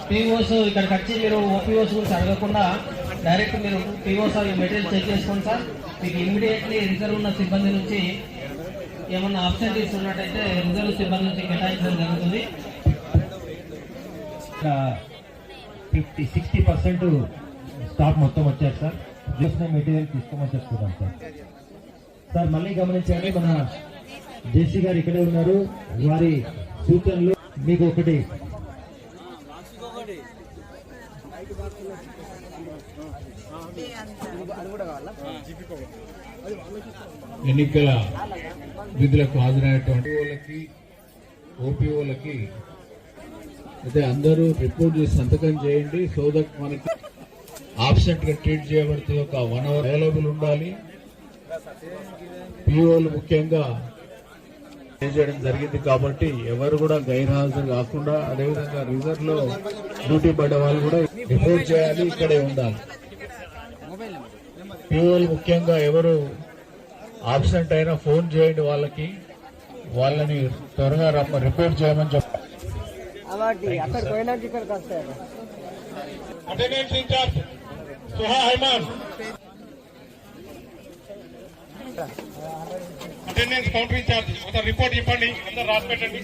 POs ఇక్కడికి వచ్చి మీరు ఓపీఓస్ గురించి అడగకుండా డైరెక్ట్ మీరు పీఓస్ మెటీరియల్ చెక్ చేసుకోండి సార్. మీకు ఇమ్మీడియట్లీ రిజర్వ్ ఉన్న సిబ్బంది నుంచి ఏమన్నా ఆబ్సెంటీస్ ఉన్నట్టయితే రిజర్వ్ సిబ్బంది నుంచి కేటాయించడం జరుగుతుంది. 60% స్టాక్ మొత్తం వచ్చారు సార్. చేసిన మెటీరియల్ తీసుకోమని చెప్తున్నాం సార్. సార్ మళ్ళీ గమనించండి, మన జేసీ గారు ఇక్కడే ఉన్నారు. వారి సూచనలు మీకు ఒకటి ఎన్నికల విధులకు హాజరైనటువంటి వాళ్ళకి ఓపీఓలకి అయితే అందరూ రిపోర్ట్ చేసి సంతకం చేయండి. సో దట్ మనకి ఆబ్సెంట్ గా ట్రీట్ చేయబడితే ఒక 1 hour అవైలబుల్ ఉండాలి. పీఓలు ముఖ్యంగా చేయడం జరిగింది కాబట్టి ఎవరు కూడా గైర్హాజరు కాకుండా, అదేవిధంగా రిజర్వ్ లో డ్యూటీ పడ్డ వాళ్ళు కూడా రిపోర్ట్ చేయాలి, ఇక్కడే ఉండాలి. పీఓలు ముఖ్యంగా ఎవరు ఆబ్సెంట్ అయినా ఫోన్ చేయండి వాళ్ళని త్వరగా రిపోర్ట్ చేయమని చెప్పాలి. అటెండెన్స్ ఇన్ఛార్జ్ సుహా హైమాన్, అటెండెన్స్ కౌంటర్ ఇన్ఛార్జ్ ఒక రిపోర్ట్ ఇవ్వండి, అందరు రాసి పెట్టండి.